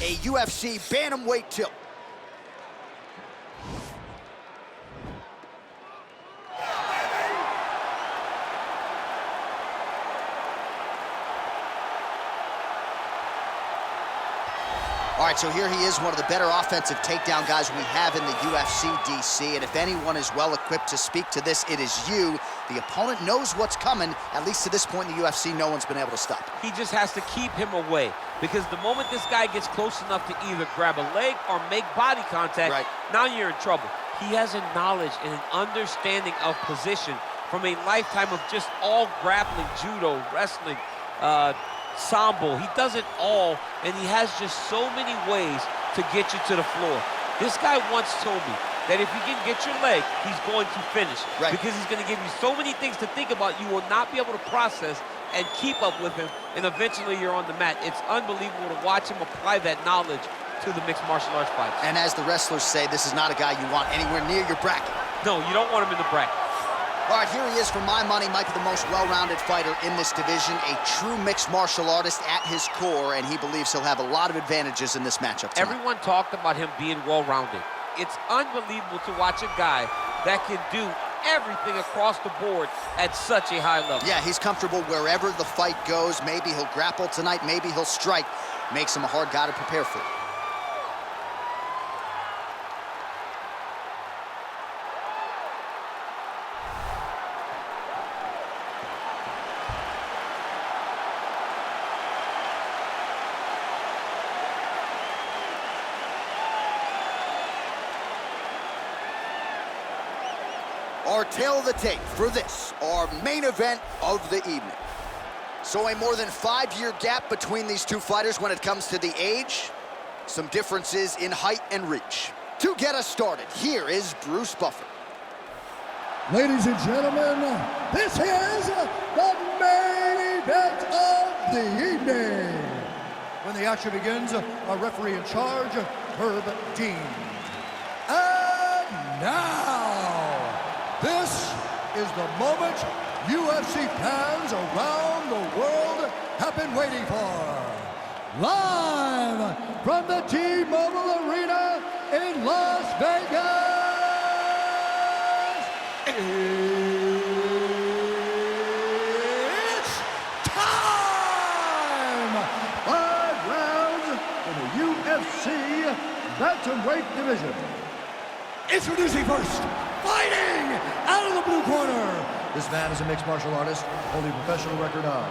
a UFC bantamweight tilt. All right, so here he is, one of the better offensive takedown guys we have in the UFC, DC. And if anyone is well-equipped to speak to this, it is you. The opponent knows what's coming. At least to this point in the UFC, no one's been able to stop him. He just has to keep him away, because the moment this guy gets close enough to either grab a leg or make body contact, now you're in trouble. He has a knowledge and an understanding of position from a lifetime of just all grappling, judo, wrestling, sambo. He does it all, and he has just so many ways to get you to the floor. This guy once told me that if you can get your leg, he's going to finish. Because he's going to give you so many things to think about, you will not be able to process and keep up with him, and eventually you're on the mat. It's unbelievable to watch him apply that knowledge to the mixed martial arts fights. And as the wrestlers say, this is not a guy you want anywhere near your bracket. No, you don't want him in the bracket. All right, here he is. For my money, might be the most well-rounded fighter in this division, a true mixed martial artist at his core, and he believes he'll have a lot of advantages in this matchup tonight. Everyone talked about him being well-rounded. It's unbelievable to watch a guy that can do everything across the board at such a high level. Yeah, he's comfortable wherever the fight goes. Maybe he'll grapple tonight, maybe he'll strike. Makes him a hard guy to prepare for. Our tail of the tape for this, our main event of the evening. So a more than 5-year gap between these two fighters when it comes to the age, some differences in height and reach. To get us started, here is Bruce Buffer. Ladies and gentlemen, this is the main event of the evening. When the action begins, our referee in charge, Herb Dean. And now, this is the moment UFC fans around the world have been waiting for. Live from the T-Mobile Arena in Las Vegas, it's time! 5 rounds in the UFC bantamweight division. Introducing first, fighting out of the blue corner. This man is a mixed martial artist, holding a professional record of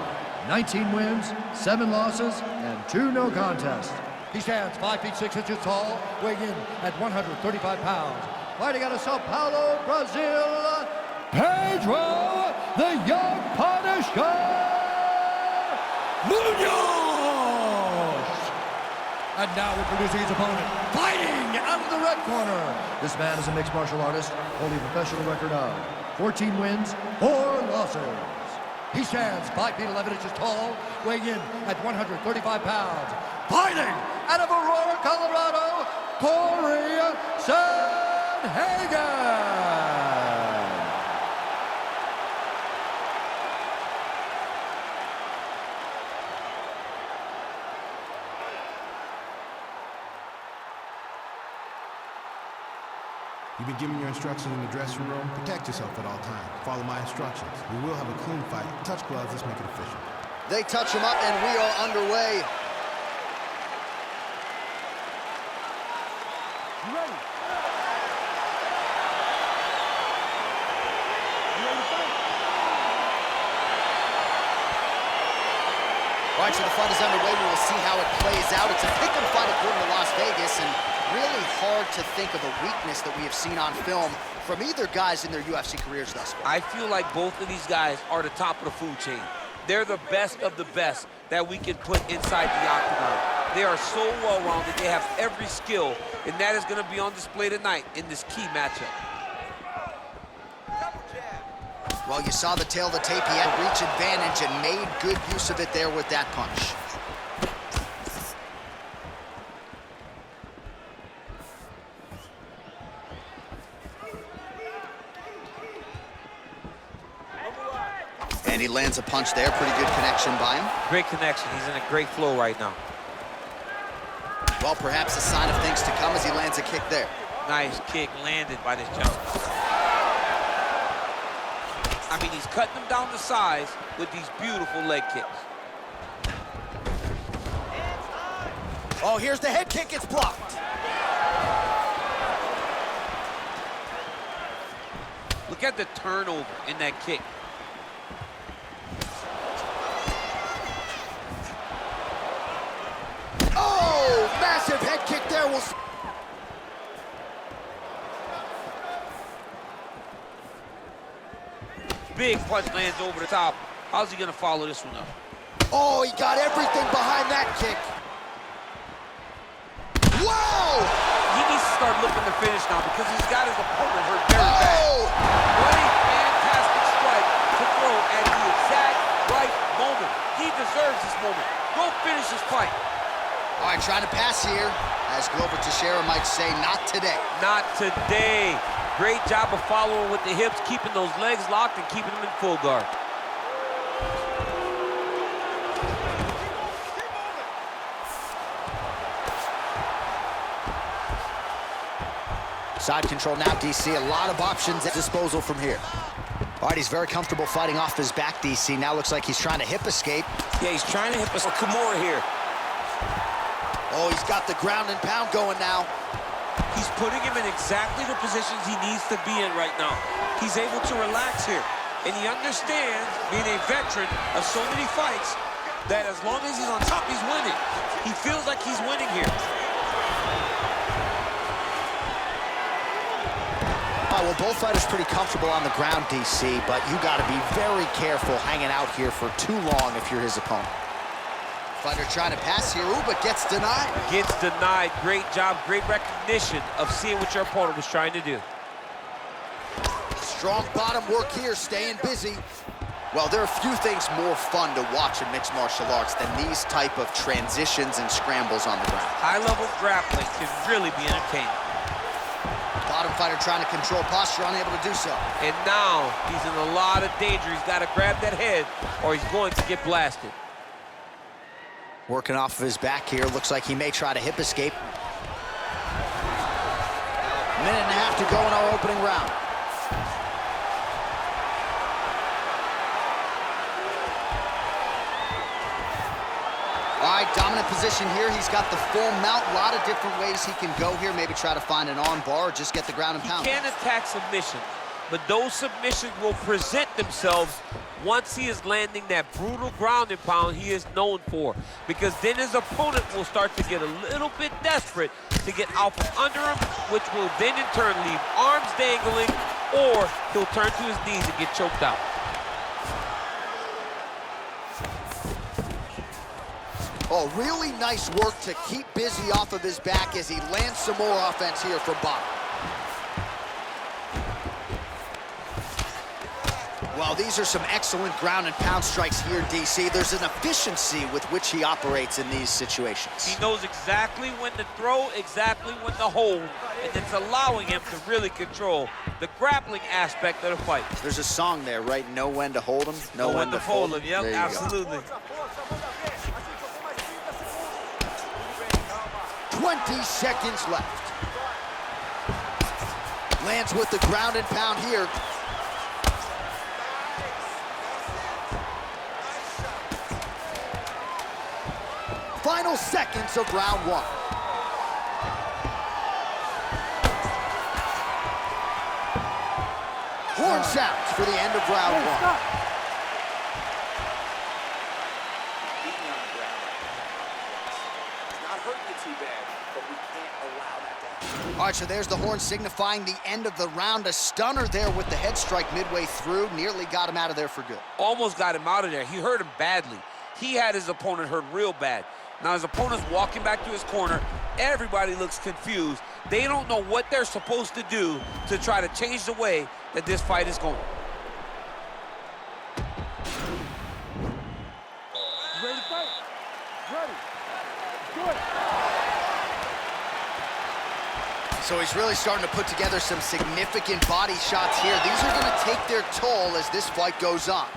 19 wins, 7 losses, and 2 no contests. He stands 5 feet 6 inches tall, weighing in at 135 pounds. Fighting out of Sao Paulo, Brazil, Pedro, the Young Punisher, Munhoz. And now introducing his opponent, fighting out of the red corner. This man is a mixed martial artist, holding a professional record of 14 wins, 4 losses. He stands 5 feet 11 inches tall, weighing in at 135 pounds. Fighting out of Aurora, Colorado, Cory Sandhagen. You've been given your instructions in the dressing room. Protect yourself at all times. Follow my instructions. We will have a clean fight. Touch gloves, let's make it official. They touch him up and we are underway. You ready? All right, so the fight is underway. We will see how it plays out. It's a pick-em fight according to Las Vegas, and really hard to think of a weakness that we have seen on film from either guys in their UFC careers thus far. I feel like both of these guys are the top of the food chain. They're the best of the best that we can put inside the octagon. They are so well-rounded. They have every skill, and that is going to be on display tonight in this key matchup. Well, you saw the tail of the tape. He had reach advantage and made good use of it there with that punch. And he lands a punch there. Pretty good connection by him. Great connection. He's in a great flow right now. Well, perhaps a sign of things to come as he lands a kick there. Nice kick landed by this jump. I mean, he's cutting them down to size with these beautiful leg kicks. Oh, here's the head kick. It's blocked. Look at the turnover in that kick. Oh, massive head kick there. Big punch lands over the top. How's he gonna follow this one up? Oh, he got everything behind that kick. Whoa! He needs to start looking to finish now because he's got his opponent hurt very bad. What a fantastic strike to throw at the exact right moment. He deserves this moment. Go finish this fight. All right, trying to pass here. As Glover Teixeira might say, not today. Not today. Great job of following with the hips, keeping those legs locked and keeping them in full guard. Side control now, DC. A lot of options at disposal from here. All right, he's very comfortable fighting off his back, DC. Now looks like he's trying to hip escape. Yeah, he's trying to hip us. Kimura here. Oh, he's got the ground and pound going now. He's putting him in exactly the positions he needs to be in right now. He's able to relax here. And he understands, being a veteran of so many fights, that as long as he's on top, he's winning. He feels like he's winning here. All right, well, both fighters pretty comfortable on the ground, DC, but you got to be very careful hanging out here for too long if you're his opponent. Fighter trying to pass here, ooh, but gets denied. Gets denied. Great job, great recognition of seeing what your opponent was trying to do. Strong bottom work here, staying busy. Well, there are few things more fun to watch in mixed martial arts than these type of transitions and scrambles on the ground. High-level grappling can really be entertaining. Bottom fighter trying to control posture, unable to do so. And now he's in a lot of danger. He's got to grab that head or he's going to get blasted. Working off of his back here. Looks like he may try to hip escape. Minute and a half to go in our opening round. All right, dominant position here. He's got the full mount. A lot of different ways he can go here. Maybe try to find an arm bar or just get the ground and pound. He can attack submission, but those submissions will present themselves once he is landing that brutal ground and pound he is known for, because then his opponent will start to get a little bit desperate to get out from under him, which will then in turn leave arms dangling, or he'll turn to his knees and get choked out. Oh, really nice work to keep busy off of his back as he lands some more offense here from bottom. Well, these are some excellent ground and pound strikes here, DC. There's an efficiency with which he operates in these situations. He knows exactly when to throw, exactly when to hold, and it's allowing him to really control the grappling aspect of the fight. There's a song there, right? Know when to hold him, know when to fold him. Yep, absolutely. 20 seconds left. Lands with the ground and pound here. Final seconds of round one. Horn sounds for the end of round one. All right, so there's the horn signifying the end of the round. A stunner there with the head strike midway through. Nearly got him out of there for good. Almost got him out of there. He hurt him badly. He had his opponent hurt real bad. Now his opponent's walking back to his corner. Everybody looks confused. They don't know what they're supposed to do to try to change the way that this fight is going. Ready to fight? Ready. Good. So he's really starting to put together some significant body shots here. These are going to take their toll as this fight goes on.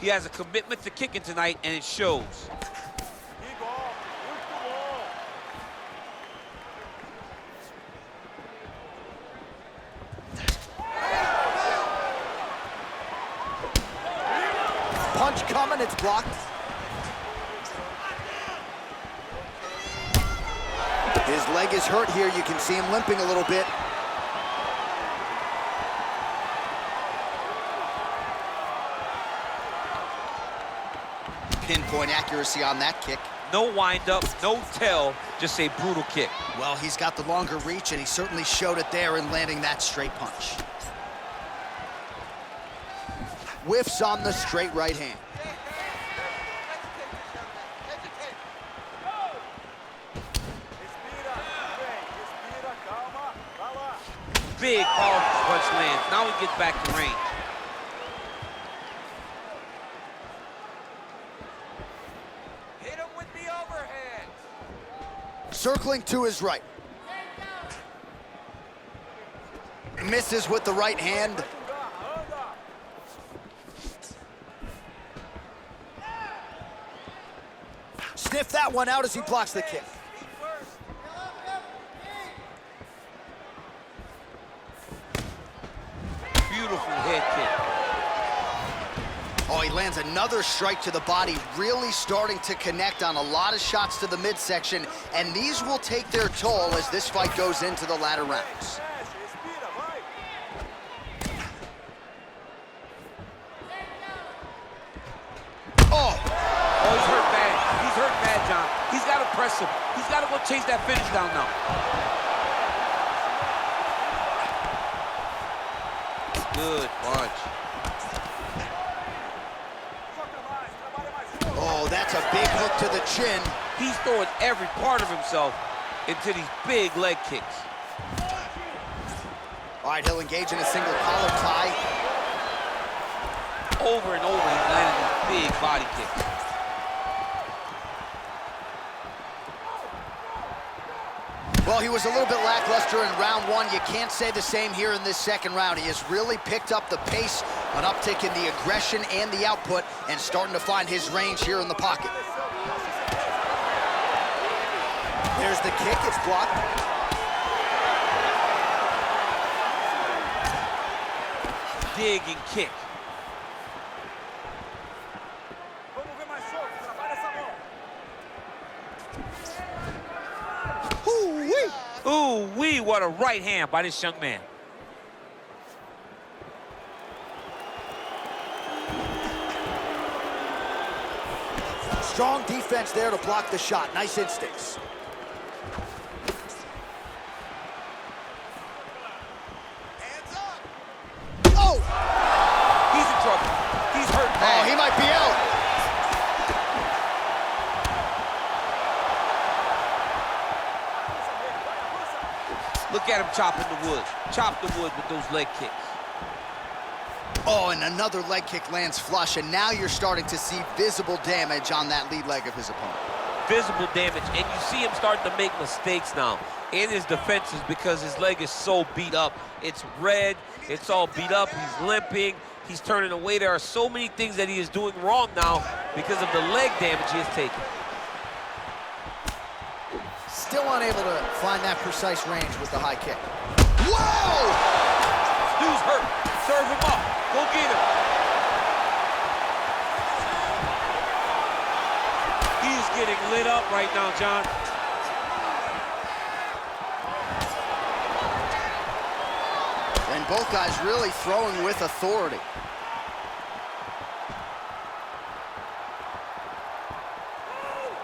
He has a commitment to kicking tonight, and it shows. blocked. His leg is hurt here. You can see him limping a little bit. Pinpoint accuracy on that kick. No wind-up, no tell, just a brutal kick. Well, he's got the longer reach, and he certainly showed it there in landing that straight punch. Whiffs on the straight right hand. Big, powerful punch lands. Now he gets back to range. Hit him with the overhand. Circling to his right. Misses with the right hand. Sniff that one out as he blocks the kick. Beautiful head kick. Oh, he lands another strike to the body, really starting to connect on a lot of shots to the midsection, and these will take their toll as this fight goes into the latter rounds. Oh! Oh, he's hurt bad. He's hurt bad, John. He's got to press him. He's got to go chase that finish down now. Good punch. Oh, that's a big hook to the chin. He's throwing every part of himself into these big leg kicks. All right, he'll engage in a single collar tie. Over and over, he's landing these big body kicks. Well, he was a little bit lackluster in round one. You can't say the same here in this second round. He has really picked up the pace, an uptick in the aggression and the output, and starting to find his range here in the pocket. There's the kick, it's blocked. Dig and kick. Ooh-wee, what a right hand by this young man. Strong defense there to block the shot. Nice instincts. Hands up. Oh! He's in trouble. He's hurt bad. Oh, he might be out. Look at him chopping the wood. Chop the wood with those leg kicks. Oh, and another leg kick lands flush, and now you're starting to see visible damage on that lead leg of his opponent. Visible damage, and you see him starting to make mistakes now in his defenses because his leg is so beat up. It's red, it's all beat up, he's limping, he's turning away. There are so many things that he is doing wrong now because of the leg damage he has taken. Still unable to find that precise range with the high kick. Whoa! Dude's hurt. Serve him up. Go get him. He's getting lit up right now, John. And both guys really throwing with authority.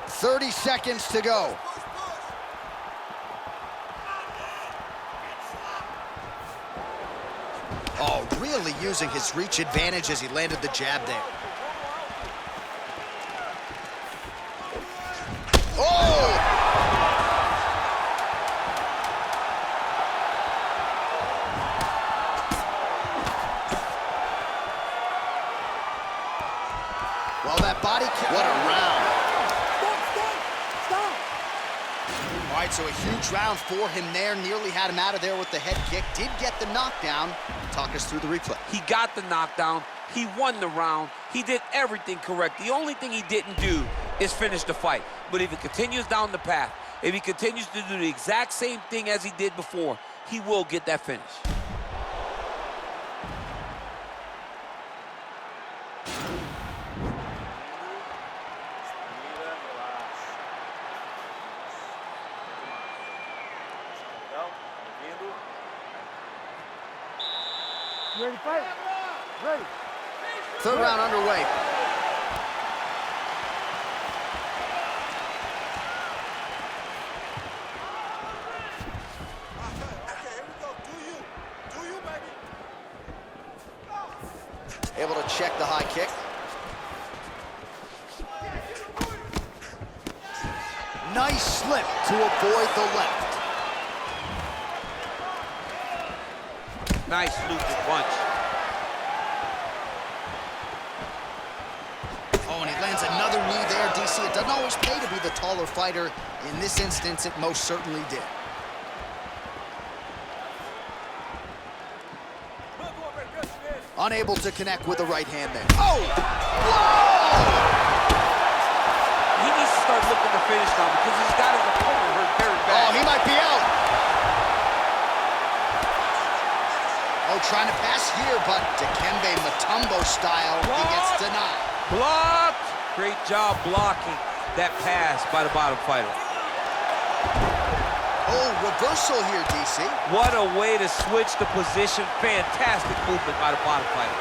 "30 seconds to go." Oh, really using his reach advantage as he landed the jab there. Oh! Well, that body kick, what a round. Stop! All right, so a huge round for him there. Nearly had him out of there with the head kick. Did get the knockdown. Talk us through the replay. He got the knockdown. He won the round. He did everything correct. The only thing he didn't do is finish the fight. But if he continues down the path, if he continues to do the exact same thing as he did before, he will get that finish. You ready to fight? Ready. Third round underway. Okay, here we go. Do you, baby? Able to check the high kick. Nice slip to avoid the left. Nice looping punch. Oh, and he lands another knee there, DC. It doesn't always pay to be the taller fighter. In this instance, it most certainly did. Unable to connect with the right hand there. Oh! Whoa! He needs to start looking to finish now because he's got his opponent hurt very bad. Oh, he might be out. Oh, trying to pass here, but Dikembe Mutombo style, he gets denied. Blocked! Great job blocking that pass by the bottom fighter. Oh, reversal here, DC. What a way to switch the position. Fantastic movement by the bottom fighter.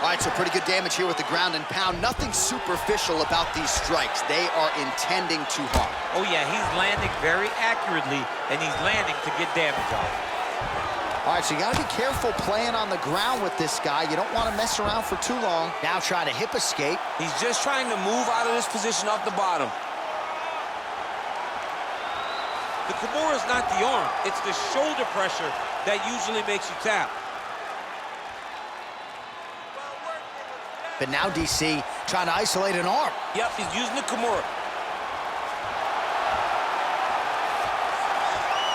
All right, so pretty good damage here with the ground and pound. Nothing superficial about these strikes. They are intending to harm. Oh yeah, he's landing very accurately, and he's landing to get damage off. All right, so you gotta be careful playing on the ground with this guy. You don't wanna mess around for too long. Now trying to hip escape. He's just trying to move out of this position off the bottom. The Kimura is not the arm. It's the shoulder pressure that usually makes you tap. But now DC trying to isolate an arm. Yep, he's using the Kimura.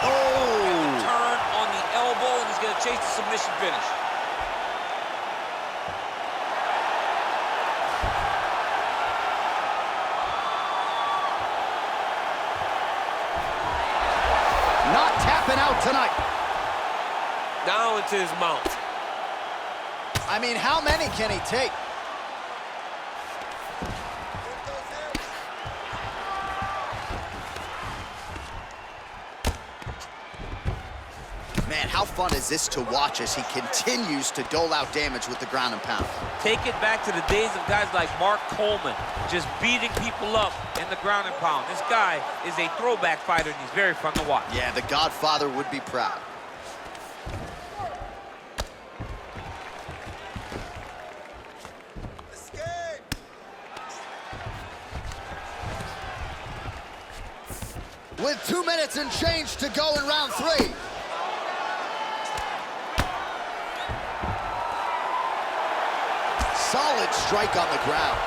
Oh! Turn on the elbow, and he's gonna chase the submission finish. Not tapping out tonight. Down into his mount. I mean, how many can he take? Man, how fun is this to watch as he continues to dole out damage with the ground and pound? Take it back to the days of guys like Mark Coleman, just beating people up in the ground and pound. This guy is a throwback fighter, and he's very fun to watch. Yeah, the Godfather would be proud. Escape! With 2 minutes and change to go in round 3. Solid strike on the ground.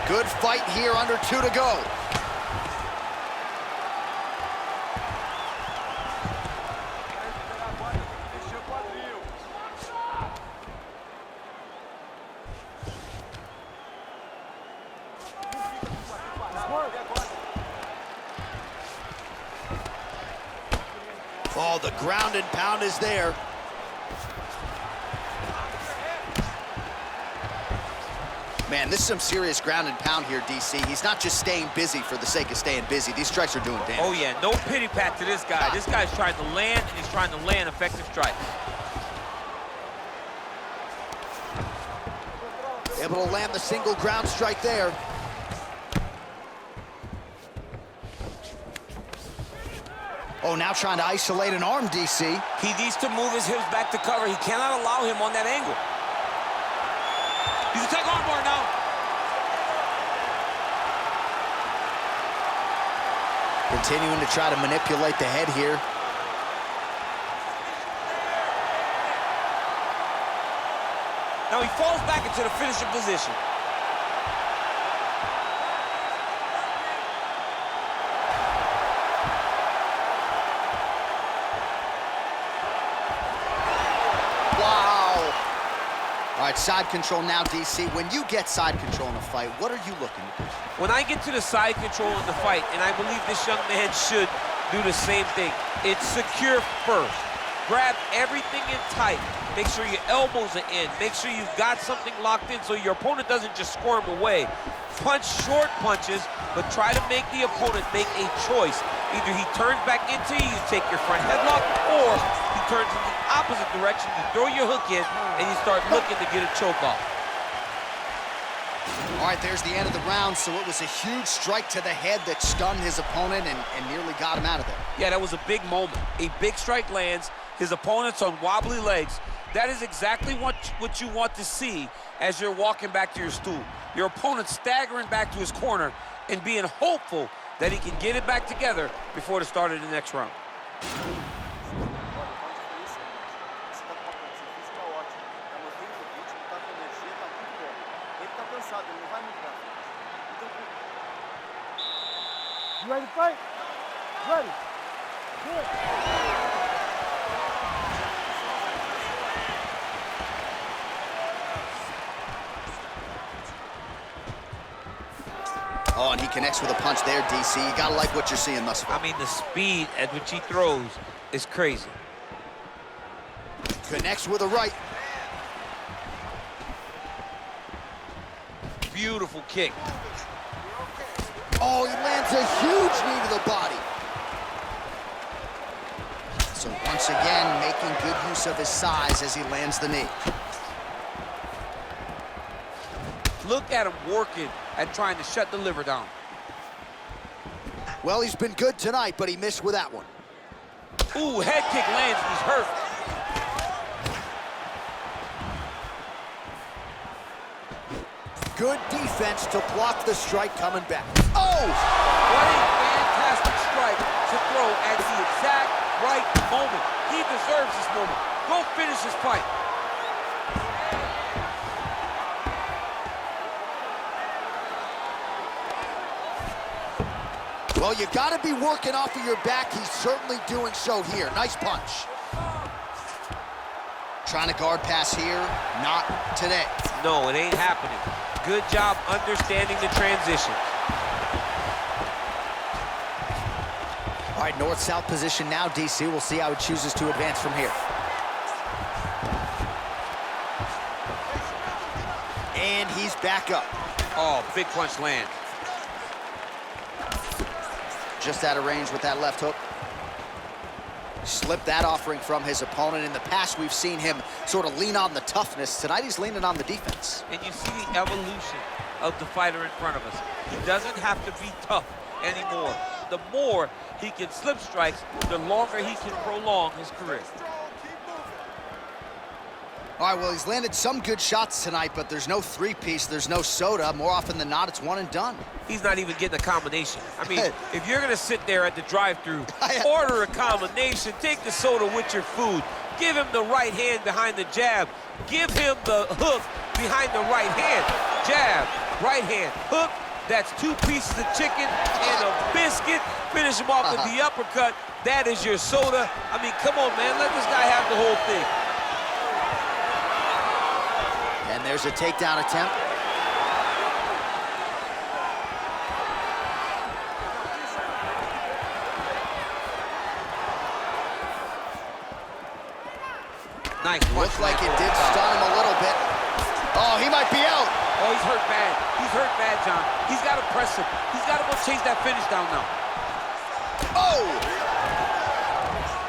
Good fight here, under 2 to go. Oh, the ground and pound is there. Man, this is some serious ground and pound here, DC. He's not just staying busy for the sake of staying busy. These strikes are doing damage. Oh yeah, no pity pat to this guy. This guy's trying to land, and he's trying to land effective strikes. Able to land the single ground strike there. Oh, now trying to isolate an arm, DC. He needs to move his hips back to cover. He cannot allow him on that angle. He's a tech arm bar now. Continuing to try to manipulate the head here. Now he falls back into the finishing position. All right, side control now, DC. When you get side control in a fight, what are you looking to do? When I get to the side control in the fight, and I believe this young man should do the same thing, it's secure first. Grab everything in tight. Make sure your elbows are in. Make sure you've got something locked in so your opponent doesn't just squirm away. Punch short punches, but try to make the opponent make a choice. Either he turns back into you, you take your front headlock, or he turns in the opposite direction, you throw your hook in, and you start looking to get a choke off. All right, there's the end of the round, so it was a huge strike to the head that stunned his opponent and nearly got him out of there. Yeah, that was a big moment. A big strike lands, his opponent's on wobbly legs. That is exactly what you want to see as you're walking back to your stool. Your opponent staggering back to his corner and being hopeful that he can get it back together before the start of the next round. You ready to fight? Ready. Good. Oh, and he connects with a punch there, DC. You gotta like what you're seeing thus far. I mean, the speed at which he throws is crazy. Connects with a right. Beautiful kick. Oh, he lands a huge knee to the body. So once again, making good use of his size as he lands the knee. Look at him working at trying to shut the liver down. Well, he's been good tonight, but he missed with that one. Ooh, head kick lands, he's hurt. Good defense to block the strike coming back. Oh! What a fantastic strike to throw at the exact right moment. He deserves this moment. Go finish this fight. Well, you gotta be working off of your back. He's certainly doing so here. Nice punch. Trying to guard pass here. Not today. No, it ain't happening. Good job understanding the transition. All right, north-south position now, DC. We'll see how he chooses to advance from here. And he's back up. Oh, big punch lands. Just out of range with that left hook. Slipped that offering from his opponent. In the past, we've seen him sort of lean on the toughness. Tonight, he's leaning on the defense. And you see the evolution of the fighter in front of us. He doesn't have to be tough anymore. The more he can slip strikes, the longer he can prolong his career. All right, well, he's landed some good shots tonight, but there's no three-piece, there's no soda. More often than not, it's one and done. He's not even getting a combination. I mean, if you're gonna sit there at the drive-thru, order a combination, take the soda with your food, give him the right hand behind the jab, give him the hook behind the right hand. Jab, right hand, hook, that's 2 pieces of chicken and a biscuit. Finish him off with the uppercut. That is your soda. I mean, come on, man, let this guy have the whole thing. And there's a takedown attempt. Nice. Looked like it did stun him a little bit. Oh, he might be out. Oh, he's hurt bad. He's hurt bad, John. He's got to press him. He's got to go chase that finish down now. Oh!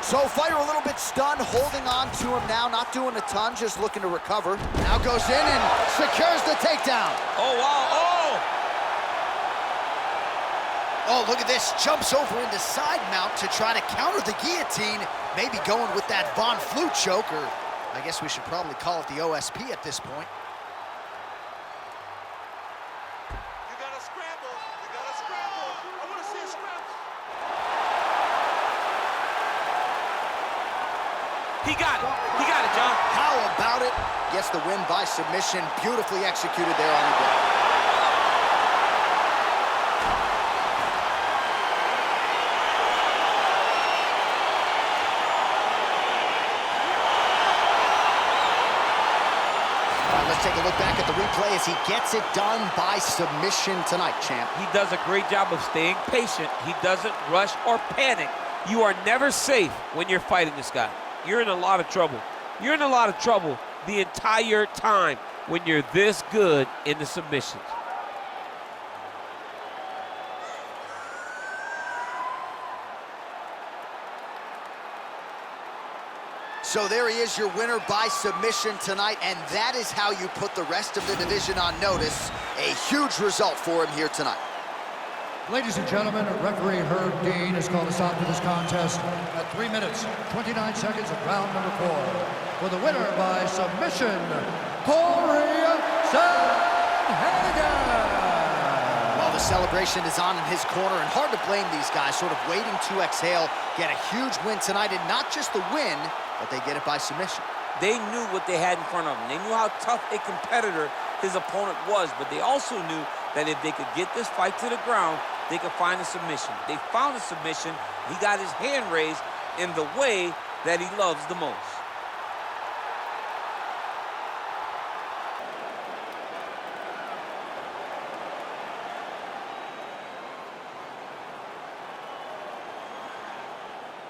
So fighter a little bit stunned, holding on to him now, not doing a ton, just looking to recover. Now goes in and secures the takedown. Oh, wow, oh! Oh, look at this, jumps over into side mount to try to counter the guillotine, maybe going with that Von Flue choke, or I guess we should probably call it the OSP at this point. You gotta scramble. You gotta scramble. I want to see a scramble. He got it. He got it, John. How about it? Gets the win by submission. Beautifully executed there on the ground. All right, let's take a look back at the replay as he gets it done by submission tonight, champ. He does a great job of staying patient. He doesn't rush or panic. You are never safe when you're fighting this guy. You're in a lot of trouble. You're in a lot of trouble the entire time when you're this good in the submissions. So there he is, your winner by submission tonight, and that is how you put the rest of the division on notice. A huge result for him here tonight. Ladies and gentlemen, referee Herb Dean has called a stop to this contest at 3 minutes, 29 seconds of round number 4. For the winner by submission, Cory Sandhagen. Well, the celebration is on in his corner, and hard to blame these guys, sort of waiting to exhale, get a huge win tonight, and not just the win, but they get it by submission. They knew what they had in front of them. They knew how tough a competitor his opponent was, but they also knew that if they could get this fight to the ground, they could find a submission. They found a submission. He got his hand raised in the way that he loves the most.